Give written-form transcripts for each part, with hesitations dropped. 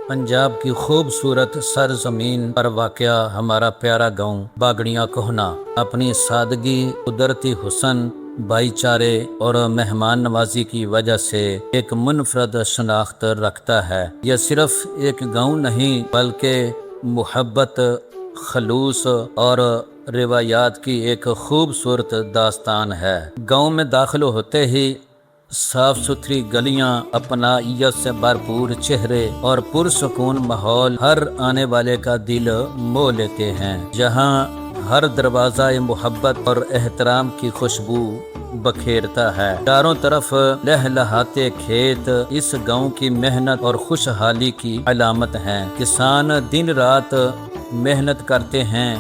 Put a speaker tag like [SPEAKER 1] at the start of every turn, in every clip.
[SPEAKER 1] پنجاب کی خوبصورت سرزمین پر واقع ہمارا پیارا گاؤں باگڑیاں کوہنا اپنی سادگی، قدرتی حسن، بھائی چارے اور مہمان نوازی کی وجہ سے ایک منفرد شناخت رکھتا ہے۔ یہ صرف ایک گاؤں نہیں بلکہ محبت، خلوص اور روایات کی ایک خوبصورت داستان ہے۔ گاؤں میں داخل ہوتے ہی صاف ستھری گلیاں، اپنائیت سے بھرپور چہرے اور پرسکون ماحول ہر آنے والے کا دل موہ لیتے ہیں۔ جہاں ہر دروازہ محبت اور احترام کی خوشبو بکھیرتا ہے۔ چاروں طرف لہلہاتے کھیت اس گاؤں کی محنت اور خوشحالی کی علامت ہیں۔ کسان دن رات محنت کرتے ہیں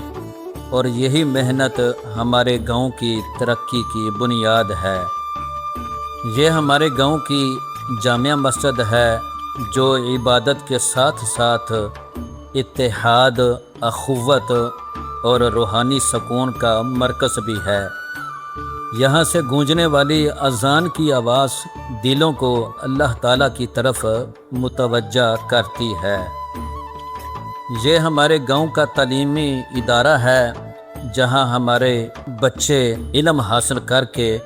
[SPEAKER 1] اور یہی محنت ہمارے گاؤں کی ترقی کی بنیاد ہے۔ یہ ہمارے گاؤں کی جامع مسجد ہے جو عبادت کے ساتھ ساتھ اتحاد، اخوت اور روحانی سکون کا مرکز بھی ہے۔ یہاں سے گونجنے والی اذان کی آواز دلوں کو اللہ تعالیٰ کی طرف متوجہ کرتی ہے۔ یہ ہمارے گاؤں کا تعلیمی ادارہ ہے جہاں ہمارے بچے علم حاصل کر کے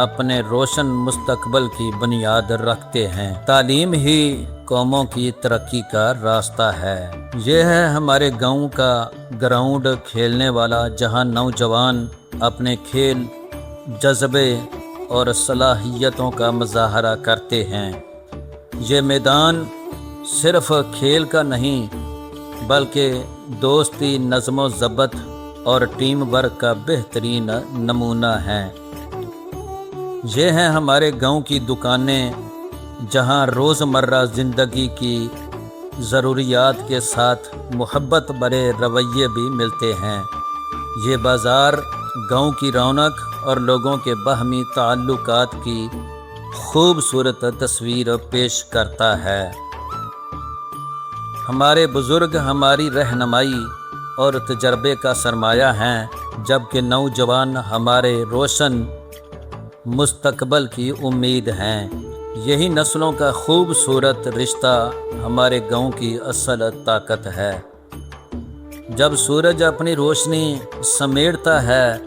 [SPEAKER 1] اپنے روشن مستقبل کی بنیاد رکھتے ہیں۔ تعلیم ہی قوموں کی ترقی کا راستہ ہے۔ یہ ہے ہمارے گاؤں کا گراؤنڈ کھیلنے والا، جہاں نوجوان اپنے کھیل، جذبے اور صلاحیتوں کا مظاہرہ کرتے ہیں۔ یہ میدان صرف کھیل کا نہیں بلکہ دوستی، نظم و ضبط اور ٹیم ورک کا بہترین نمونہ ہے۔ یہ ہیں ہمارے گاؤں کی دکانیں جہاں روزمرہ زندگی کی ضروریات کے ساتھ محبت بھرے رویے بھی ملتے ہیں۔ یہ بازار گاؤں کی رونق اور لوگوں کے باہمی تعلقات کی خوبصورت تصویر پیش کرتا ہے۔ ہمارے بزرگ ہماری رہنمائی اور تجربے کا سرمایہ ہیں، جبکہ نوجوان ہمارے روشن مستقبل کی امید ہیں۔ یہی نسلوں کا خوبصورت رشتہ ہمارے گاؤں کی اصل طاقت ہے۔ جب سورج اپنی روشنی سمیٹتا ہے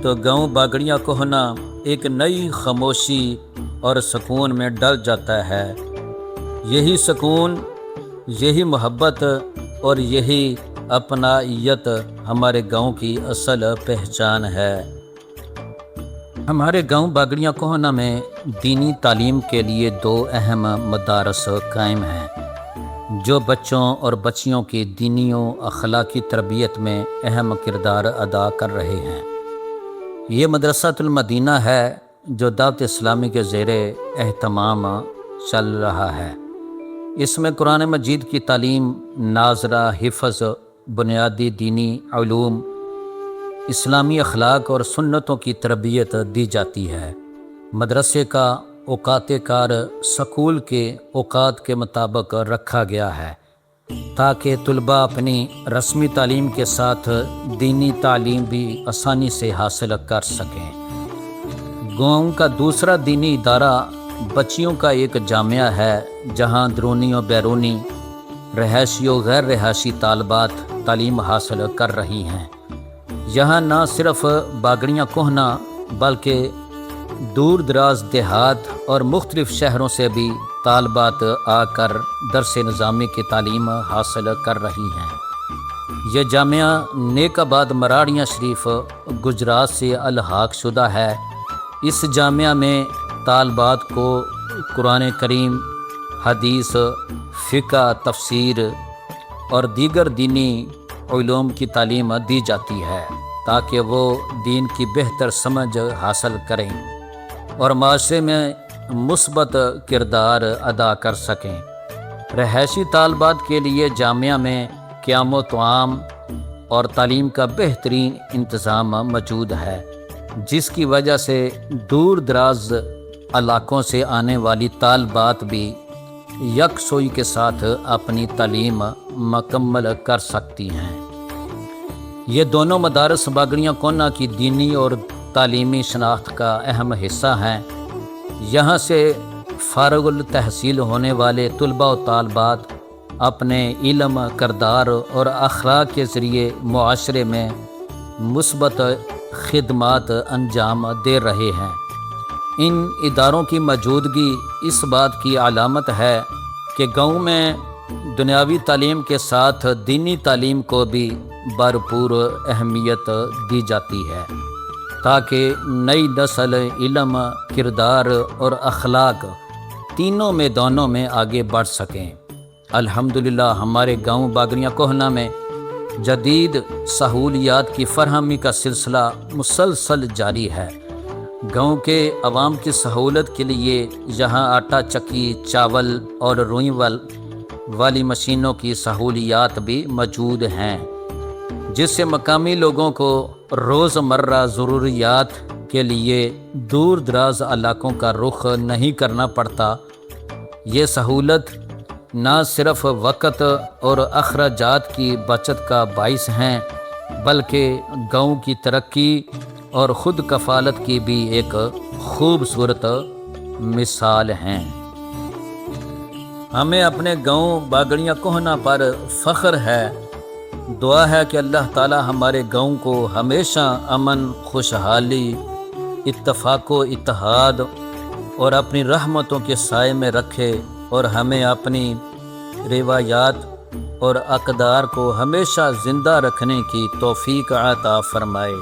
[SPEAKER 1] تو گاؤں باگڑیاں کوہنا ایک نئی خاموشی اور سکون میں ڈل جاتا ہے۔ یہی سکون، یہی محبت اور یہی اپنائیت ہمارے گاؤں کی اصل پہچان ہے۔ ہمارے گاؤں باگڑیاں کوہنا میں دینی تعلیم کے لیے 2 اہم مدارس قائم ہیں جو بچوں اور بچیوں کی دینی و اخلاقی تربیت میں اہم کردار ادا کر رہے ہیں۔ یہ مدرسۃ المدینہ ہے جو دعوت اسلامی کے زیر اہتمام چل رہا ہے۔ اس میں قرآن مجید کی تعلیم، ناظرہ، حفظ، بنیادی دینی علوم، اسلامی اخلاق اور سنتوں کی تربیت دی جاتی ہے۔ مدرسے کا اوقات کار سکول کے اوقات کے مطابق رکھا گیا ہے تاکہ طلباء اپنی رسمی تعلیم کے ساتھ دینی تعلیم بھی آسانی سے حاصل کر سکیں۔ گاؤں کا دوسرا دینی ادارہ بچیوں کا ایک جامعہ ہے جہاں درونی و بیرونی، رہائشی و غیر رہائشی طالبات تعلیم حاصل کر رہی ہیں۔ یہاں نہ صرف باگڑیاں کوہنا بلکہ دور دراز دیہات اور مختلف شہروں سے بھی طالبات آ کر درس نظامی کی تعلیم حاصل کر رہی ہیں۔ یہ جامعہ نیک آباد مراڑیاں شریف گجرات سے الحاق شدہ ہے۔ اس جامعہ میں طالبات کو قرآن کریم، حدیث، فقہ، تفسیر اور دیگر دینی علوم کی تعلیم دی جاتی ہے تاکہ وہ دین کی بہتر سمجھ حاصل کریں اور معاشرے میں مثبت کردار ادا کر سکیں۔ رہائشی طالبات کے لیے جامعہ میں قیام و طعام اور تعلیم کا بہترین انتظام موجود ہے، جس کی وجہ سے دور دراز علاقوں سے آنے والی طالبات بھی یکسوئی کے ساتھ اپنی تعلیم مکمل کر سکتی ہیں۔ یہ دونوں مدارس باگڑیاں کوہنا کی دینی اور تعلیمی شناخت کا اہم حصہ ہیں۔ یہاں سے فارغ التحصیل ہونے والے طلباء و طالبات اپنے علم، کردار اور اخلاق کے ذریعے معاشرے میں مثبت خدمات انجام دے رہے ہیں۔ ان اداروں کی موجودگی اس بات کی علامت ہے کہ گاؤں میں دنیاوی تعلیم کے ساتھ دینی تعلیم کو بھی بھرپور اہمیت دی جاتی ہے، تاکہ نئی نسل علم، کردار اور اخلاق تینوں میدانوں میں آگے بڑھ سکیں۔ الحمدللہ ہمارے گاؤں باگڑیاں کوہنا میں جدید سہولیات کی فراہمی کا سلسلہ مسلسل جاری ہے۔ گاؤں کے عوام کی سہولت کے لیے یہاں آٹا چکی، چاول اور روئی والی مشینوں کی سہولیات بھی موجود ہیں، جس سے مقامی لوگوں کو روزمرہ ضروریات کے لیے دور دراز علاقوں کا رخ نہیں کرنا پڑتا۔ یہ سہولت نہ صرف وقت اور اخراجات کی بچت کا باعث ہیں، بلکہ گاؤں کی ترقی اور خود کفالت کی بھی ایک خوبصورت مثال ہیں۔ ہمیں اپنے گاؤں باگڑیاں کوہنا پر فخر ہے۔ دعا ہے کہ اللہ تعالی ہمارے گاؤں کو ہمیشہ امن، خوشحالی، اتفاق و اتحاد اور اپنی رحمتوں کے سائے میں رکھے، اور ہمیں اپنی روایات اور اقدار کو ہمیشہ زندہ رکھنے کی توفیق عطا فرمائے۔